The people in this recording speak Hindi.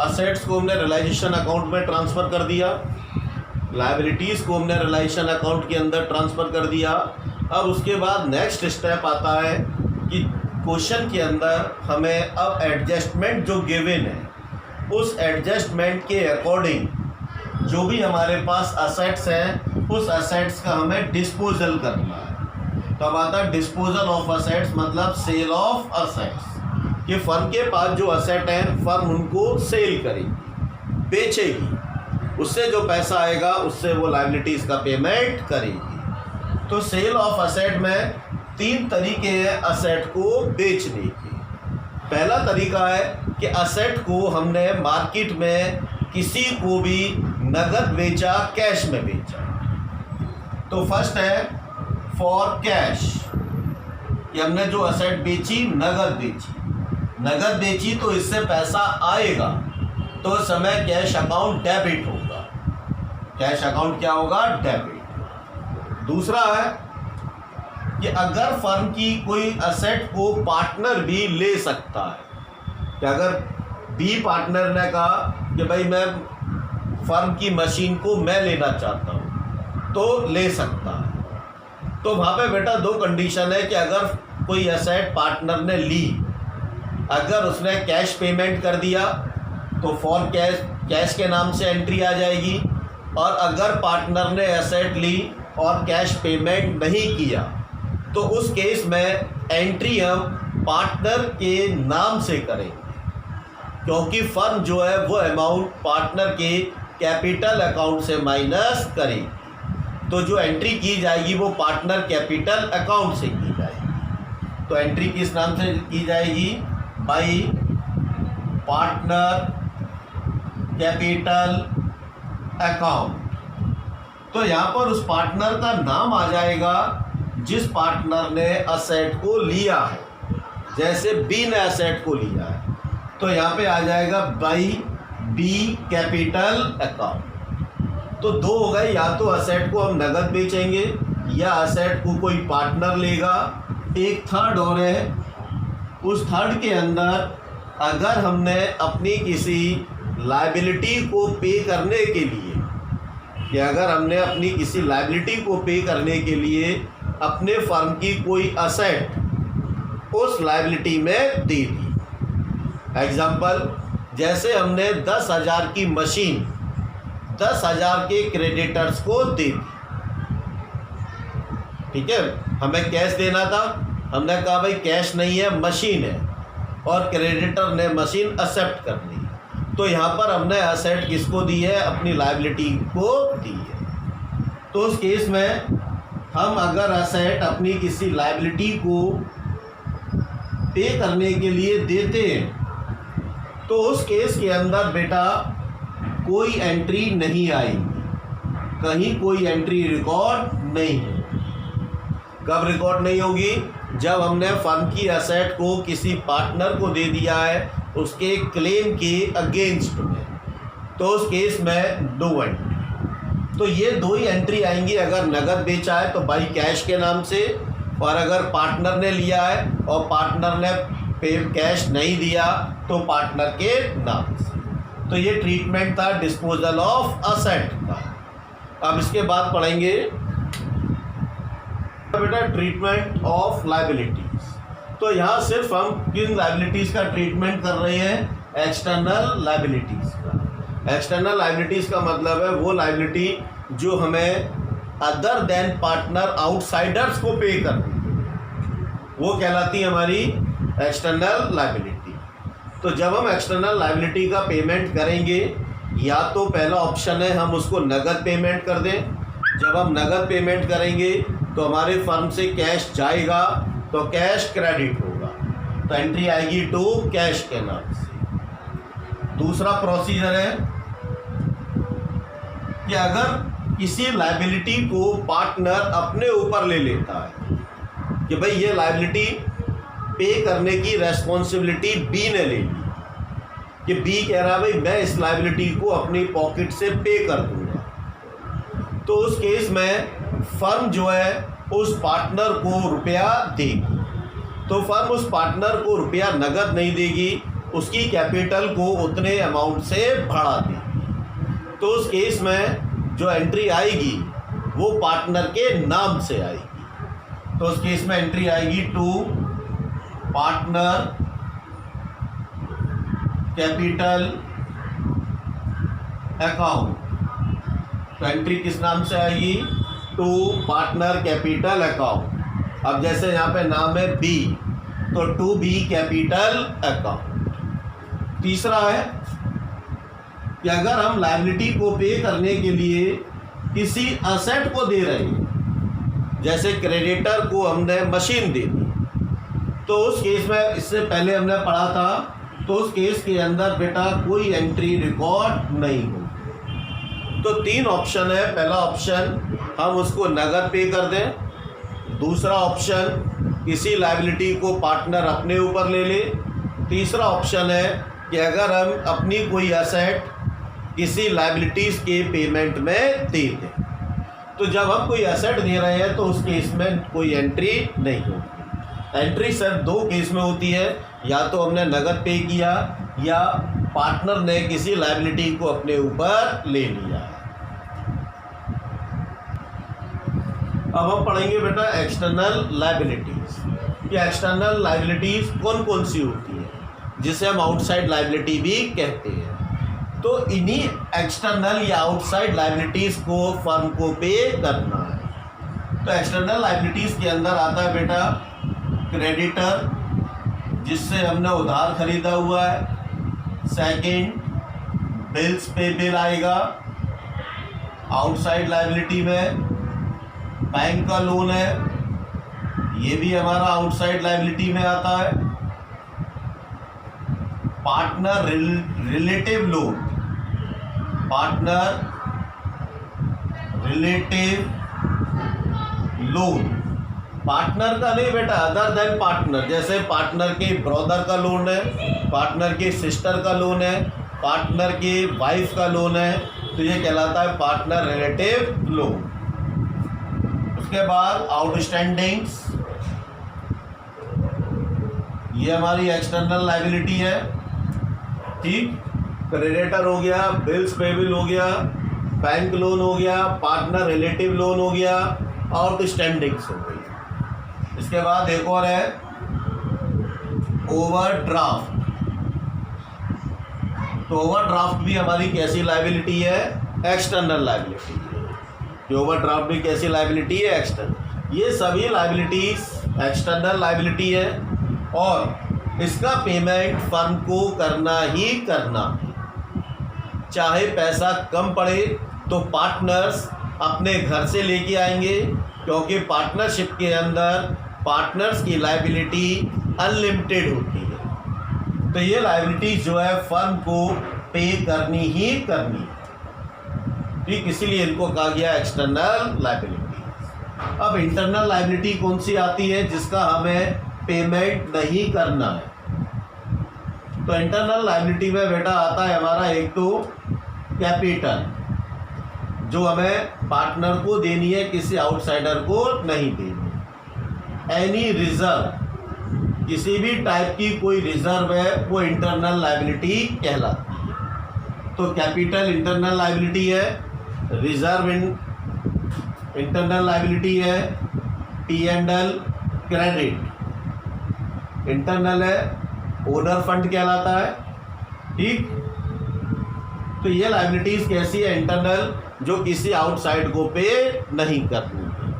असेट्स को हमने रियलाइजेशन अकाउंट में ट्रांसफ़र कर दिया, लायबिलिटीज़ को हमने रियलाइजेशन अकाउंट के अंदर ट्रांसफ़र कर दिया। अब उसके बाद नेक्स्ट स्टेप आता है कि क्वेश्चन के अंदर हमें अब एडजस्टमेंट जो गिवन है उस एडजस्टमेंट के अकॉर्डिंग जो भी हमारे पास असेट्स हैं उस असेट्स का हमें डिस्पोजल करना है। तो अब आता है डिस्पोजल ऑफ असेट्स, मतलब सेल ऑफ असेट्स, कि फर्म के पास जो असेट हैं फर्म उनको सेल करेगी, बेचेगी, उससे जो पैसा आएगा उससे वो लायबिलिटीज़ का पेमेंट करेगी। तो सेल ऑफ असेट में 3 तरीके हैं असेट को बेचने के। पहला तरीका है कि असेट को हमने मार्केट में किसी को भी नगद बेचा, कैश में बेचा। तो फर्स्ट है फॉर कैश, कि हमने जो असेट बेची नगद बेची, नगद बेची तो इससे पैसा आएगा, तो समय कैश अकाउंट डेबिट होगा। कैश अकाउंट क्या होगा? डेबिट। दूसरा है कि अगर फर्म की कोई असेट को पार्टनर भी ले सकता है, कि अगर बी पार्टनर ने कहा कि भाई मैं फर्म की मशीन को मैं लेना चाहता हूँ, तो ले सकता है। तो वहाँ पे बेटा 2 कंडीशन है कि अगर कोई असेट पार्टनर ने ली, अगर उसने कैश पेमेंट कर दिया तो फॉर कैश के नाम से एंट्री आ जाएगी, और अगर पार्टनर ने एसेट ली और कैश पेमेंट नहीं किया तो उस केस में एंट्री हम पार्टनर के नाम से करेंगे, क्योंकि फर्म जो है वो अमाउंट पार्टनर के कैपिटल अकाउंट से माइनस करेगी। तो जो एंट्री की जाएगी वो पार्टनर कैपिटल अकाउंट से की जाएगी। तो एंट्री किस नाम से की जाएगी? By partner capital account. तो यहाँ पर उस पार्टनर का नाम आ जाएगा जिस पार्टनर ने असेट को लिया है। जैसे बी ने असेट को लिया है तो यहाँ पे आ जाएगा बाई बी कैपिटल अकाउंट। तो 2 हो गए, या तो असेट को हम नगद बेचेंगे या असेट को कोई पार्टनर लेगा। एक थर्ड और है, उस थर्ड के अंदर अगर हमने अपनी किसी लायबिलिटी को पे करने के लिए, कि अगर हमने अपनी किसी लायबिलिटी को पे करने के लिए अपने फर्म की कोई असेट उस लायबिलिटी में दे दी। एग्जाम्पल, जैसे हमने 10,000 की मशीन 10,000 के क्रेडिटर्स को दे दी, ठीक है, हमें कैश देना था, हमने कहा भाई कैश नहीं है मशीन है, और क्रेडिटर ने मशीन एक्सेप्ट कर ली। तो यहाँ पर हमने असेट किसको दी है? अपनी लायबिलिटी को दी है। तो उस केस में हम अगर असेट अपनी किसी लायबिलिटी को पे करने के लिए देते हैं तो उस केस के अंदर बेटा कोई एंट्री नहीं आएगी, कहीं कोई एंट्री रिकॉर्ड नहीं है। कब रिकॉर्ड नहीं होगी? जब हमने फर्म की असेट को किसी पार्टनर को दे दिया है उसके क्लेम के अगेंस्ट में, तो उस केस में नो एंट्री। तो ये 2 ही एंट्री आएंगी, अगर नगद बेचा है तो बाई कैश के नाम से, और अगर पार्टनर ने लिया है और पार्टनर ने कैश नहीं दिया तो पार्टनर के नाम से। तो ये ट्रीटमेंट था डिस्पोजल ऑफ असेट का। अब इसके बाद पढ़ेंगे बेटा ट्रीटमेंट ऑफ लायबिलिटीज। तो यहाँ सिर्फ हम किन लायबिलिटीज का ट्रीटमेंट कर रहे हैं? एक्सटर्नल लायबिलिटीज का। एक्सटर्नल लायबिलिटीज का मतलब है वो लायबिलिटी जो हमें अदर देन पार्टनर आउटसाइडर्स को पे करनी, वो कहलाती है हमारी एक्सटर्नल लायबिलिटी। तो जब हम एक्सटर्नल लायबिलिटी का पेमेंट करेंगे, या तो पहला ऑप्शन है हम उसको नगद पेमेंट कर दें। जब हम नगद पेमेंट करेंगे तो हमारे फर्म से कैश जाएगा तो कैश क्रेडिट होगा, तो एंट्री आएगी टू कैश के नाम से। दूसरा प्रोसीजर है कि अगर किसी लायबिलिटी को पार्टनर अपने ऊपर ले लेता है कि भाई ये लायबिलिटी पे करने की रेस्पॉन्सिबिलिटी बी ने ले ली, कि बी कह रहा है भाई मैं इस लायबिलिटी को अपनी पॉकेट से पे कर दूंगा, तो उस केस में फर्म जो है उस पार्टनर को रुपया देगी। तो फर्म उस पार्टनर को रुपया नगद नहीं देगी, उसकी कैपिटल को उतने अमाउंट से बढ़ा दी। तो उस केस में जो एंट्री आएगी वो पार्टनर के नाम से आएगी। तो उस केस में एंट्री आएगी टू पार्टनर कैपिटल अकाउंट। तो एंट्री किस नाम से आएगी? To partner capital account. अब जैसे यहाँ पे नाम है बी, तो टू बी कैपिटल अकाउंट। तीसरा है कि अगर हम लायबिलिटी को पे करने के लिए किसी असेट को दे रहे हैं, जैसे क्रेडिटर को हमने मशीन दे दी, तो उस केस में इससे पहले हमने पढ़ा था, तो उस केस के अंदर बेटा कोई एंट्री रिकॉर्ड नहीं होगी। तो तीन ऑप्शन है। पहला ऑप्शन हम उसको नगद पे कर दें, दूसरा ऑप्शन किसी लायबिलिटी को पार्टनर अपने ऊपर ले ले, तीसरा ऑप्शन है कि अगर हम अपनी कोई एसेट किसी लायबिलिटीज़ के पेमेंट में दे दें। तो जब हम कोई एसेट दे रहे हैं तो उस केस में कोई एंट्री नहीं होगी। एंट्री सिर्फ दो केस में होती है, या तो हमने नगद पे किया या पार्टनर ने किसी लायबिलिटी को अपने ऊपर ले लिया। अब हम पढ़ेंगे बेटा एक्सटर्नल लायबिलिटीज़। कि एक्सटर्नल लायबिलिटीज़ कौन कौन सी होती है, जिसे हम आउटसाइड लायबिलिटी भी कहते हैं। तो इन्हीं एक्सटर्नल या आउटसाइड लायबिलिटीज़ को फर्म को पे करना है। तो एक्सटर्नल लायबिलिटीज़ के अंदर आता है बेटा क्रेडिटर, जिससे हमने उधार खरीदा हुआ है। सेकंड, बिल्स पे बिल आएगा। आउटसाइड लायबिलिटी में बैंक का लोन है, ये भी हमारा आउटसाइड लायबिलिटी में आता है। Partner relative loan, partner relative loan, partner का नहीं बेटा, अदर देन पार्टनर। जैसे पार्टनर के ब्रदर का लोन है, पार्टनर के सिस्टर का लोन है, पार्टनर के वाइफ का लोन है, तो ये कहलाता है पार्टनर रिलेटिव लोन। उसके बाद आउटस्टैंडिंग्स, ये हमारी एक्सटर्नल लायबिलिटी है। ठीक, क्रेडिटर हो गया, बिल्स पेबल हो गया, बैंक लोन हो गया, पार्टनर रिलेटिव लोन हो गया, आउटस्टैंडिंग्स हो गई। इसके बाद एक और है ओवरड्राफ्ट। तो ओवरड्राफ्ट भी हमारी कैसी लायबिलिटी है? एक्सटर्नल लायबिलिटी है। ओवरड्राफ्ट भी कैसी लायबिलिटी है? एक्सटर्नल। ये सभी लायबिलिटीज एक्सटर्नल लायबिलिटी है और इसका पेमेंट फर्म को करना ही करना। चाहे पैसा कम पड़े तो पार्टनर्स अपने घर से लेके आएंगे, क्योंकि पार्टनरशिप के अंदर पार्टनर्स की लायबिलिटी अनलिमिटेड होती है। तो ये लायबिलिटी जो है फर्म को पे करनी ही करनी है। ठीक, इसीलिए इनको कहा गया एक्सटर्नल लायबिलिटी। अब इंटरनल लायबिलिटी कौन सी आती है जिसका हमें पेमेंट नहीं करना है? तो इंटरनल लायबिलिटी में बेटा आता है हमारा एक तो कैपिटल, जो हमें पार्टनर को देनी है, किसी आउटसाइडर को नहीं देनी। एनी रिजर्व, किसी भी टाइप की कोई रिजर्व है, वो इंटरनल लायबिलिटी कहलाती है। तो कैपिटल इंटरनल लायबिलिटी है, रिजर्व इंटरनल लायबिलिटी है, P&L क्रेडिट इंटरनल है, ओनर फंड कहलाता है। ठीक, तो ये लायबिलिटीज कैसी है? इंटरनल, जो किसी आउटसाइड को पे नहीं करनी है।